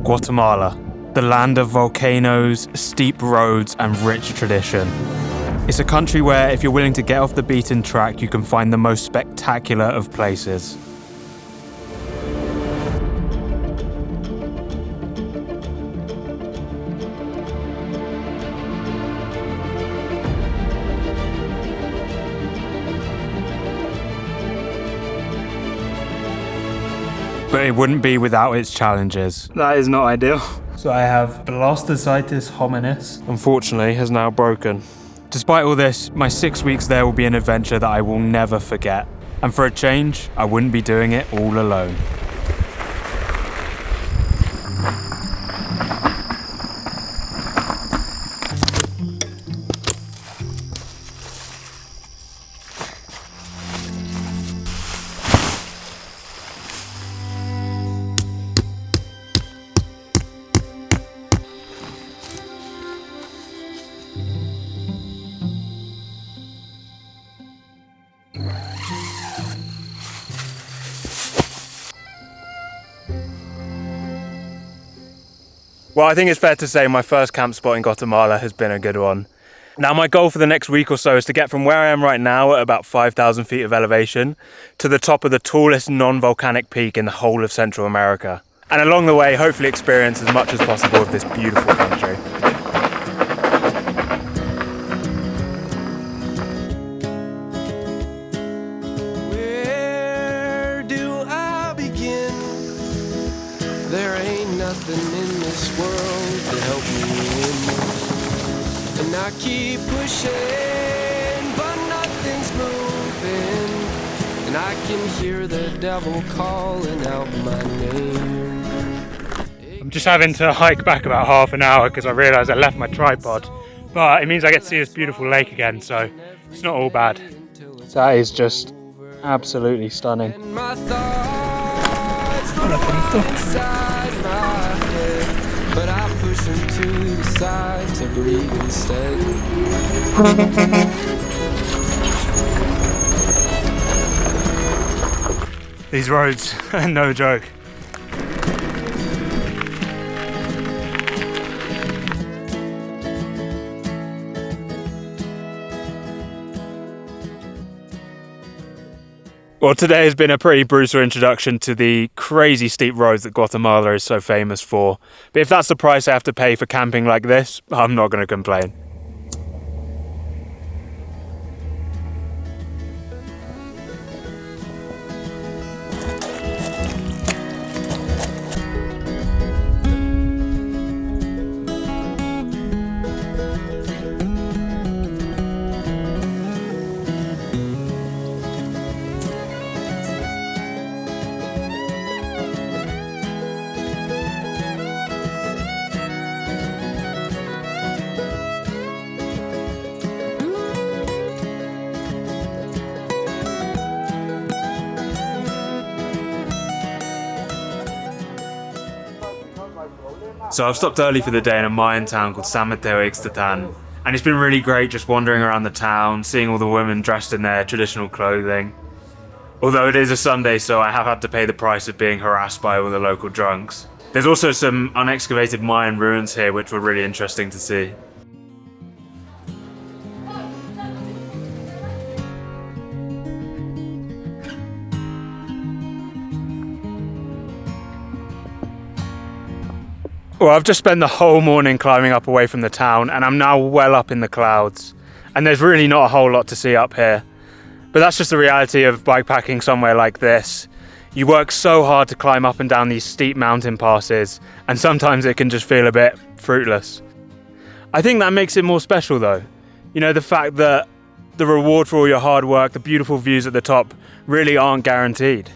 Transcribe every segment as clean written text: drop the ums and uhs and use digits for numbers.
Guatemala, the land of volcanoes, steep roads, and rich tradition. It's a country where, if you're willing to get off the beaten track, you can find the most spectacular of places. But it wouldn't be without its challenges. That is not ideal. So I have blastocytis hominis. Unfortunately, has now broken. Despite all this, my 6 weeks there will be an adventure that I will never forget. And for a change, I wouldn't be doing it all alone. Well, I think it's fair to say my first camp spot in Guatemala has been a good one. Now, my goal for the next week or so is to get from where I am right now at about 5,000 feet of elevation to the top of the tallest non-volcanic peak in the whole of Central America. And along the way, hopefully experience as much as possible of this beautiful country. Where do I begin? There ain't nothing in this world to help me win. And I keep pushing, but nothing's moving. And I can hear the devil calling out my name. I'm just having to hike back about half an hour because I realised I left my tripod. But it means I get to see this beautiful lake again, so it's not all bad. That is just absolutely stunning. And my thoughts inside my head, but I push them to the side to breathe instead. These roads are no joke. Well, today has been a pretty brutal introduction to the crazy steep roads that Guatemala is so famous for. But if that's the price I have to pay for camping like this, I'm not going to complain. So I've stopped early for the day in a Mayan town called San Mateo Ixtatan, and it's been really great just wandering around the town, seeing all the women dressed in their traditional clothing. Although it is a Sunday, so I have had to pay the price of being harassed by all the local drunks. There's also some unexcavated Mayan ruins here which were really interesting to see. Well, I've just spent the whole morning climbing up away from the town, and I'm now well up in the clouds. And there's really not a whole lot to see up here. But that's just the reality of bikepacking somewhere like this. You work so hard to climb up and down these steep mountain passes, and sometimes it can just feel a bit fruitless. I think that makes it more special though. You know, the fact that the reward for all your hard work, the beautiful views at the top, really aren't guaranteed.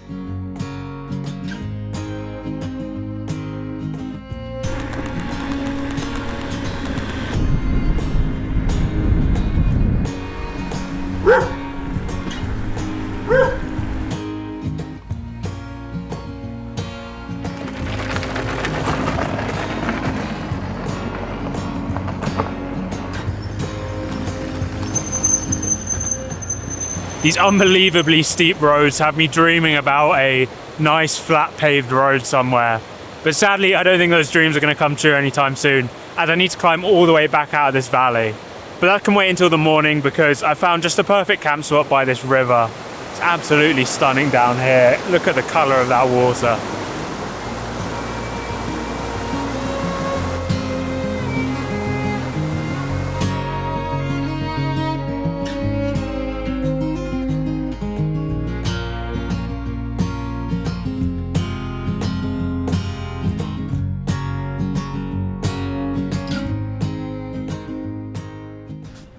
These unbelievably steep roads have me dreaming about a nice flat paved road somewhere. But sadly, I don't think those dreams are going to come true anytime soon, as I need to climb all the way back out of this valley. But that can wait until the morning because I found just a perfect camp spot by this river. It's absolutely stunning down here. Look at the colour of that water.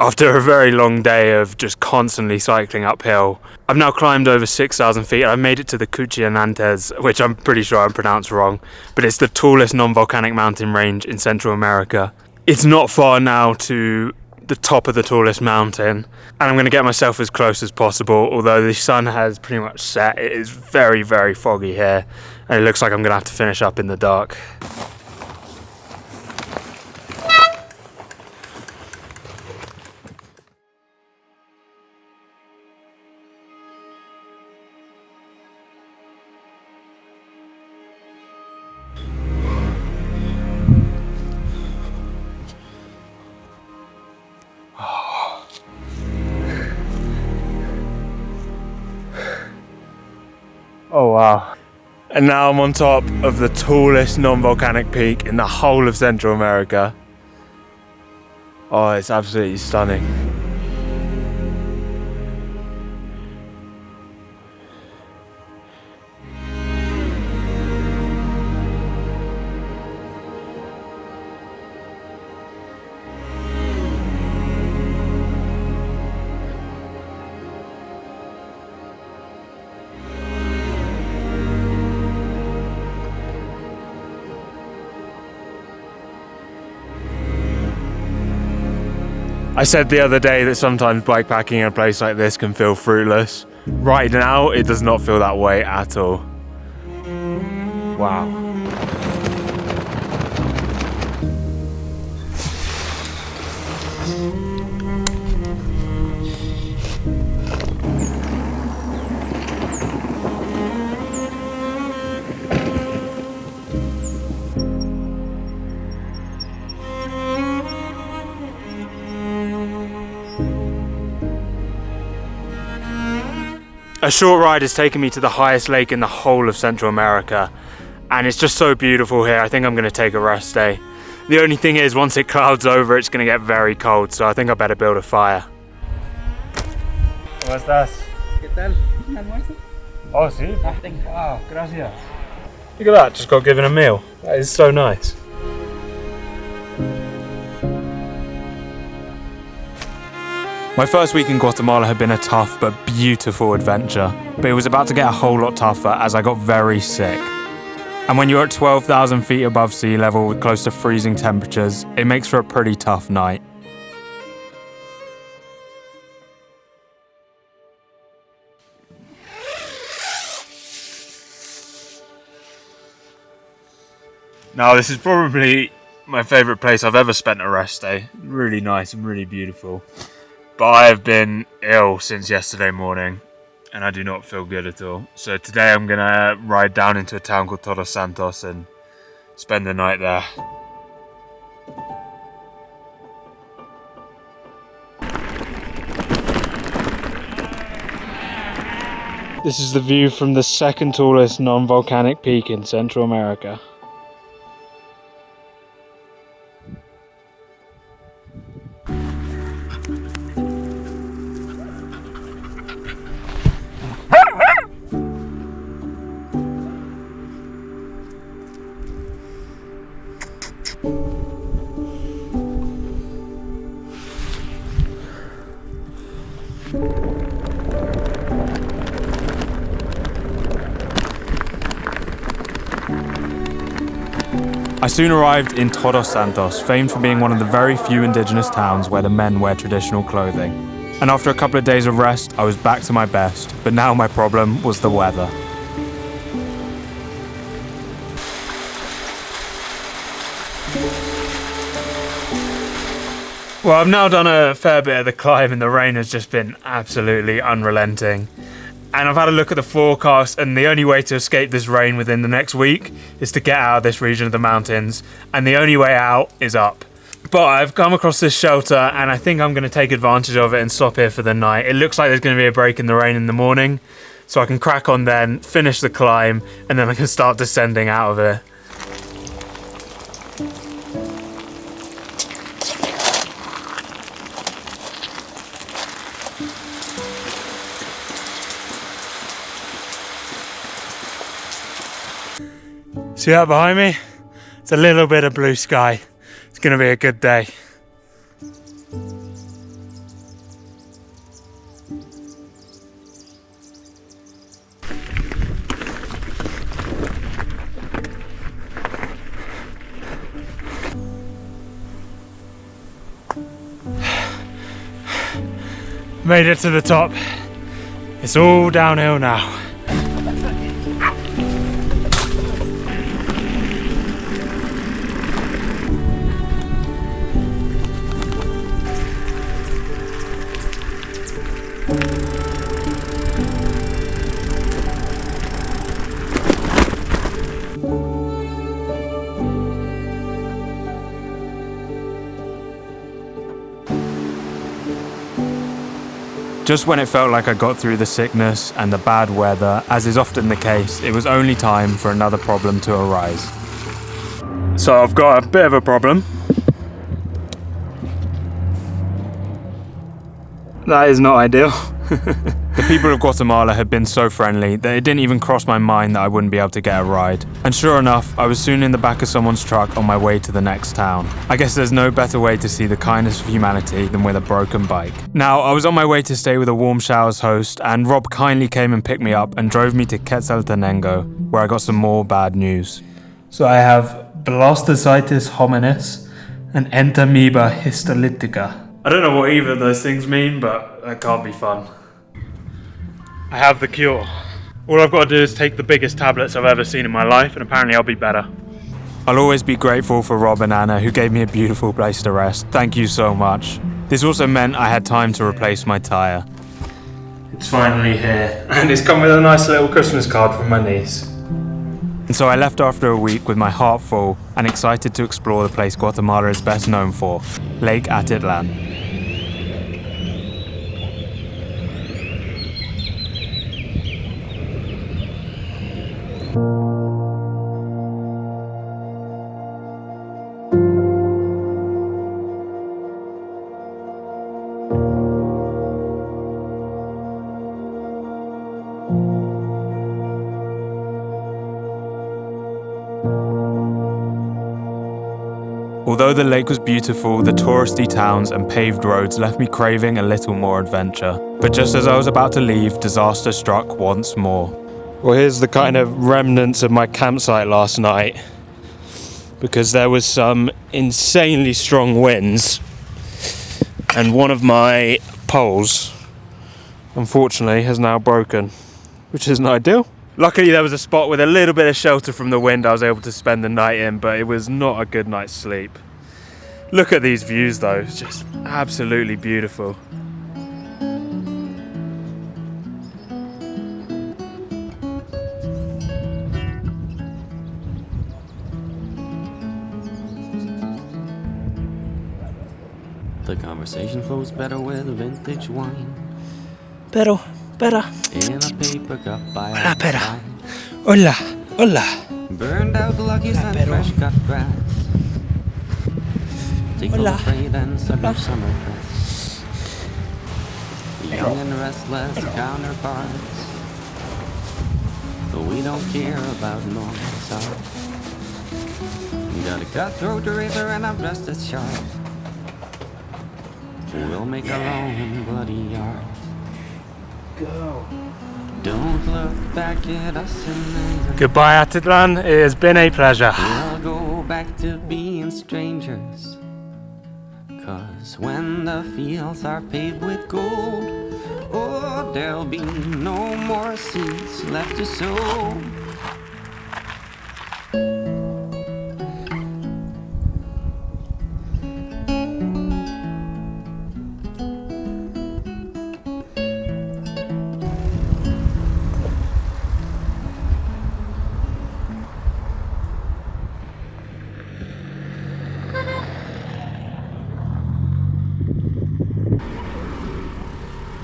After a very long day of just constantly cycling uphill, I've now climbed over 6,000 feet. I've made it to the Cuchumatanes, which I'm pretty sure I'm pronounced wrong, but it's the tallest non-volcanic mountain range in Central America. It's not far now to the top of the tallest mountain, and I'm going to get myself as close as possible, although the sun has pretty much set. It is very, very foggy here, and it looks like I'm going to have to finish up in the dark. Oh wow. And now I'm on top of the tallest non-volcanic peak in the whole of Central America. Oh, it's absolutely stunning. I said the other day that sometimes bikepacking in a place like this can feel fruitless. Right now, it does not feel that way at all. Wow. A short ride has taken me to the highest lake in the whole of Central America, and it's just so beautiful here. I think I'm going to take a rest day. The only thing is, once it clouds over, it's going to get very cold, so I think I better build a fire. ¿Cómo estás? ¿Qué tal? ¿Un almuerzo? Oh, sí? Ah, thank you. Wow, gracias. Look at that, just got given a meal. That is so nice. My first week in Guatemala had been a tough but beautiful adventure, but it was about to get a whole lot tougher as I got very sick. And when you're at 12,000 feet above sea level with close to freezing temperatures, it makes for a pretty tough night. Now, this is probably my favourite place I've ever spent a rest day. Really nice and really beautiful. But I have been ill since yesterday morning, and I do not feel good at all. So today I'm gonna ride down into a town called Todos, Santos and spend the night there. This is the view from the second tallest non-volcanic peak in Central America. I soon arrived in Todos Santos, famed for being one of the very few indigenous towns where the men wear traditional clothing. And after a couple of days of rest, I was back to my best, but now my problem was the weather. Well, I've now done a fair bit of the climb and the rain has just been absolutely unrelenting. And I've had a look at the forecast, and the only way to escape this rain within the next week is to get out of this region of the mountains, and the only way out is up. But I've come across this shelter, and I think I'm going to take advantage of it and stop here for the night. It looks like there's going to be a break in the rain in the morning, so I can crack on then, finish the climb, and then I can start descending out of here. See that behind me? It's a little bit of blue sky. It's gonna be a good day. Made it to the top. It's all downhill now. Just when it felt like I got through the sickness and the bad weather, as is often the case, it was only time for another problem to arise. So I've got a bit of a problem. That is not ideal. The people of Guatemala had been so friendly that it didn't even cross my mind that I wouldn't be able to get a ride. And sure enough, I was soon in the back of someone's truck on my way to the next town. I guess there's no better way to see the kindness of humanity than with a broken bike. Now, I was on my way to stay with a Warm Showers host, and Rob kindly came and picked me up and drove me to Quetzaltenango, where I got some more bad news. So I have Blastocitis hominis and Entamoeba histolytica. I don't know what either of those things mean, but that can't be fun. I have the cure. All I've got to do is take the biggest tablets I've ever seen in my life, and apparently I'll be better. I'll always be grateful for Rob and Anna, who gave me a beautiful place to rest. Thank you so much. This also meant I had time to replace my tyre. It's finally here, and it's come with a nice little Christmas card from my niece. And so I left after a week with my heart full and excited to explore the place Guatemala is best known for, Lake Atitlán. Although the lake was beautiful, the touristy towns and paved roads left me craving a little more adventure. But just as I was about to leave, disaster struck once more. Well, here's the kind of remnants of my campsite last night, because there was some insanely strong winds, and one of my poles, unfortunately, has now broken, which isn't ideal. Luckily there was a spot with a little bit of shelter from the wind I was able to spend the night in, but it was not a good night's sleep. Look at these views though, it's just absolutely beautiful. The conversation flows better with vintage wine. Pero, In a paper cup by Hola, pera. side. Hola, hola. Burned out luckies and pero. fresh cut grass. Take Hola. a freight and summer Hola. summer dress. Young and restless counterparts. But we don't care about noise. Got a cutthroat razor and I'm dressed as sharp. We'll make our own bloody art. Go. Don't look back at us in anger. Goodbye Atitlán, it has been a pleasure. We'll go back to being strangers. 'Cause when the fields are paved with gold, oh, there'll be no more seeds left to sow.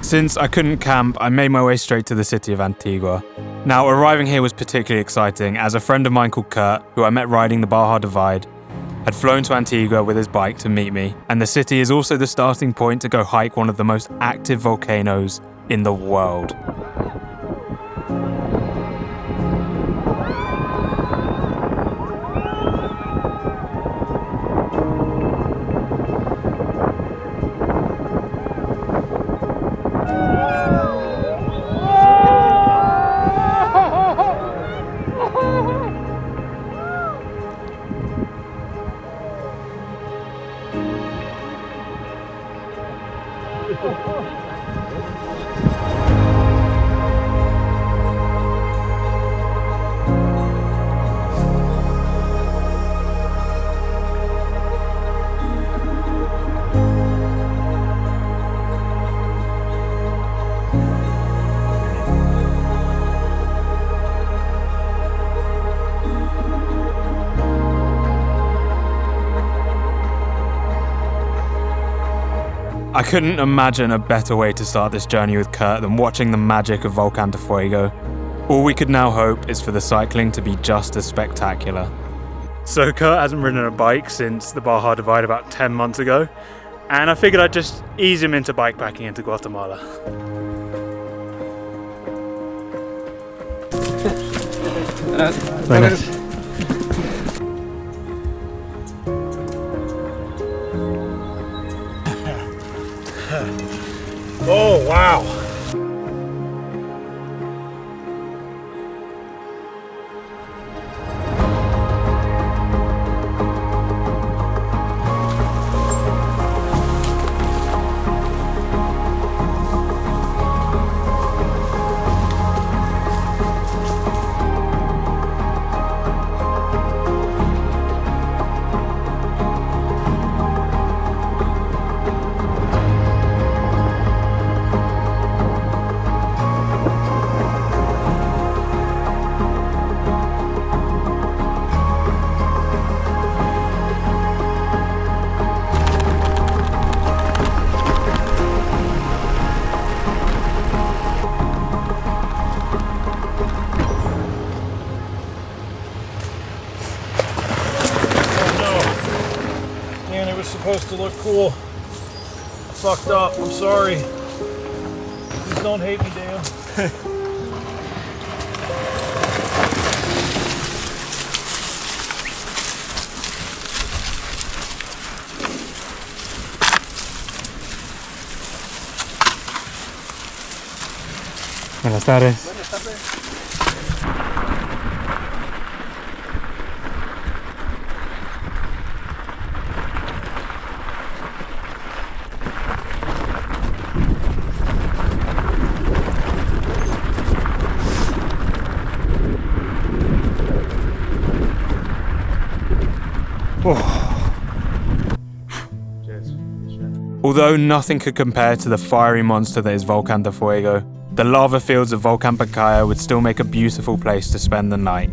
Since I couldn't camp, I made my way straight to the city of Antigua. Now, arriving here was particularly exciting as a friend of mine called Kurt, who I met riding the Baja Divide, had flown to Antigua with his bike to meet me, and the city is also the starting point to go hike one of the most active volcanoes in the world. I couldn't imagine a better way to start this journey with Kurt than watching the magic of Volcán de Fuego. All we could now hope is for the cycling to be just as spectacular. So Kurt hasn't ridden a bike since the Baja Divide about 10 months ago, and I figured I'd just ease him into bikepacking into Guatemala. Buenas. Oh, wow. Supposed to look cool. I fucked up. I'm sorry. Please don't hate me, Dan. Buenas tardes. Buenas tardes. Although nothing could compare to the fiery monster that is Volcán de Fuego, the lava fields of Volcán Pacaya would still make a beautiful place to spend the night,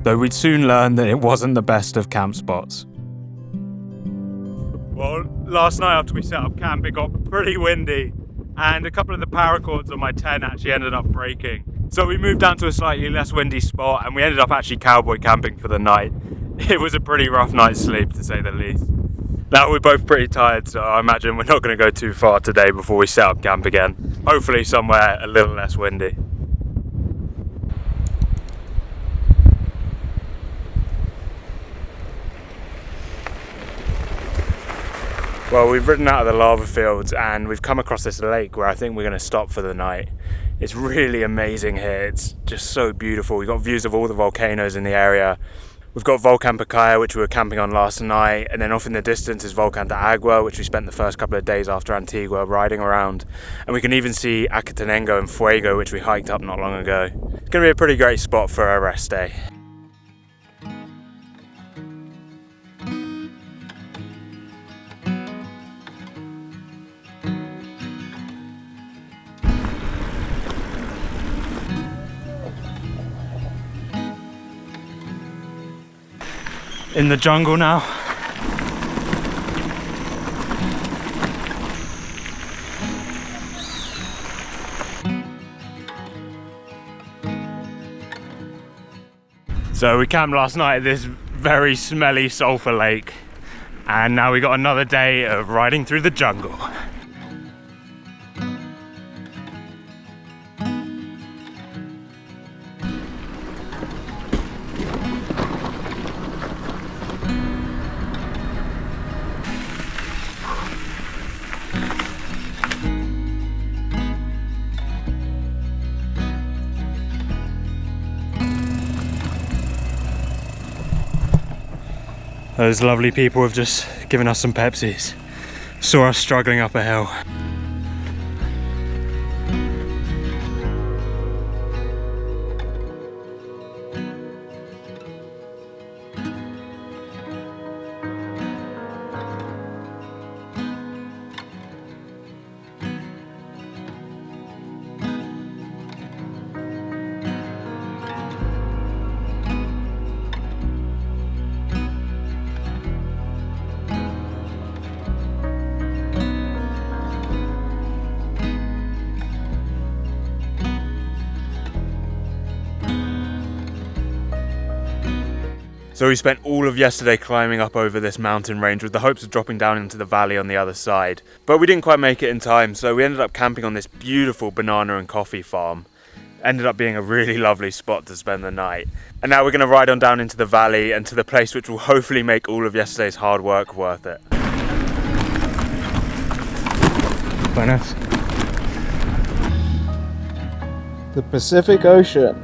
though we'd soon learn that it wasn't the best of camp spots. Well, last night after we set up camp, it got pretty windy, and a couple of the paracords on my tent actually ended up breaking. So we moved down to a slightly less windy spot, and we ended up actually cowboy camping for the night. It was a pretty rough night's sleep, to say the least. Now we're both pretty tired, so I imagine we're not going to go too far today before we set up camp again. Hopefully somewhere a little less windy. Well, we've ridden out of the lava fields and we've come across this lake where I think we're going to stop for the night. It's really amazing here. It's just so beautiful. We've got views of all the volcanoes in the area. We've got Volcán Pacaya, which we were camping on last night, and then off in the distance is Volcán de Agua, which we spent the first couple of days after Antigua riding around. And we can even see Atitlán and Fuego, which we hiked up not long ago. It's going to be a pretty great spot for a rest day. In the jungle now. So we camped last night at this very smelly sulfur lake, and now we got another day of riding through the jungle. Those lovely people have just given us some Pepsis. Saw us struggling up a hill. So we spent all of yesterday climbing up over this mountain range with the hopes of dropping down into the valley on the other side. But we didn't quite make it in time, so we ended up camping on this beautiful banana and coffee farm. Ended up being a really lovely spot to spend the night. And now we're going to ride on down into the valley and to the place which will hopefully make all of yesterday's hard work worth it. Quite nice. The Pacific Ocean.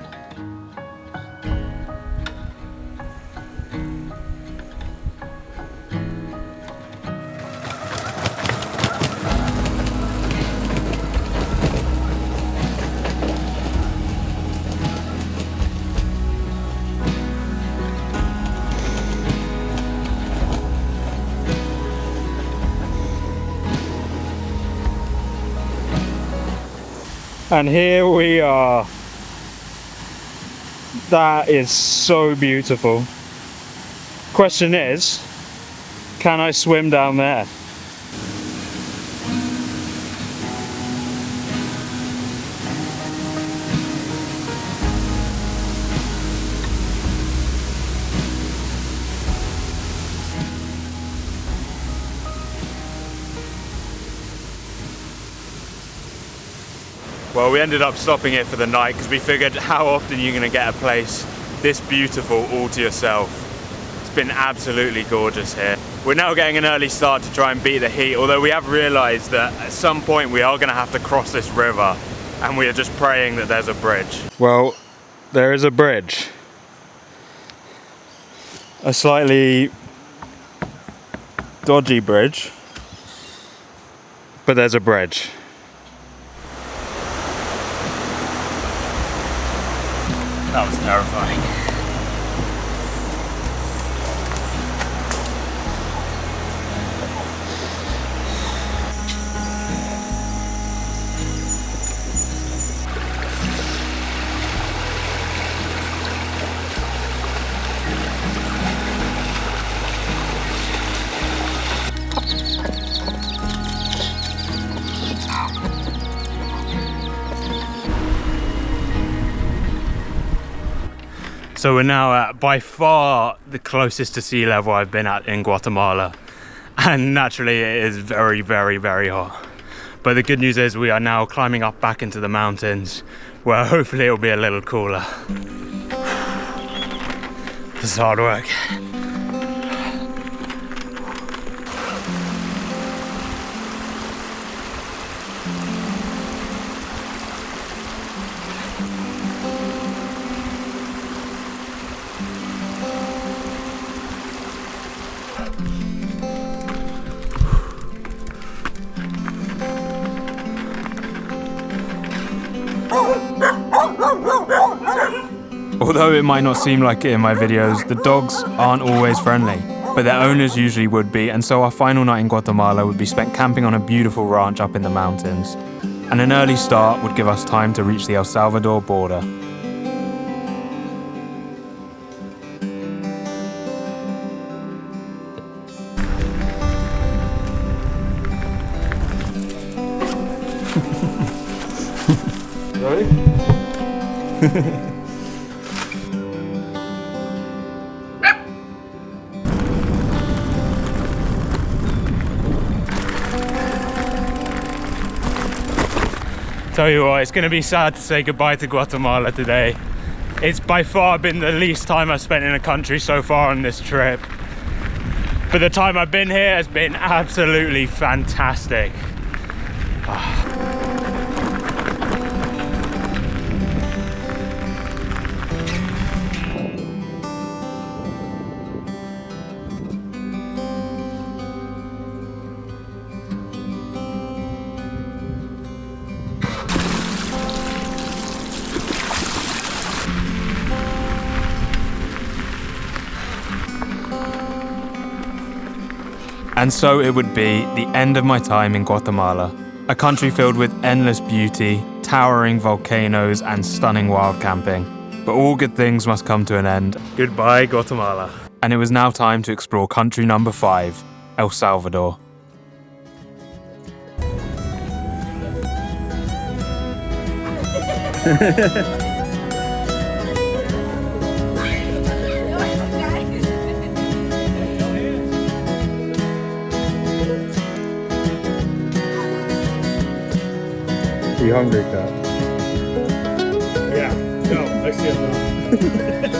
And here we are. That is so beautiful. Question is, can I swim down there? Well, we ended up stopping here for the night because we figured how often you're going to get a place this beautiful all to yourself. It's been absolutely gorgeous here. We're now getting an early start to try and beat the heat, although we have realised that at some point we are going to have to cross this river, and we are just praying that there's a bridge. Well, there is a bridge. A slightly dodgy bridge, but there's a bridge. That was terrifying. So we're now at by far the closest to sea level I've been at in Guatemala, and naturally it is very, very, very hot. But the good news is we are now climbing up back into the mountains, where hopefully it'll be a little cooler. This is hard work. Although it might not seem like it in my videos, the dogs aren't always friendly, but their owners usually would be, and so our final night in Guatemala would be spent camping on a beautiful ranch up in the mountains. And an early start would give us time to reach the El Salvador border. Tell you what, it's going to be sad to say goodbye to Guatemala today. It's by far been the least time I've spent in a country so far on this trip. But the time I've been here has been absolutely fantastic. And so it would be the end of my time in Guatemala, a country filled with endless beauty, towering volcanoes, and stunning wild camping. But all good things must come to an end. Goodbye, Guatemala. And it was now time to explore country number 5, El Salvador. Are you hungry, Kat? Yeah, no, I see it now.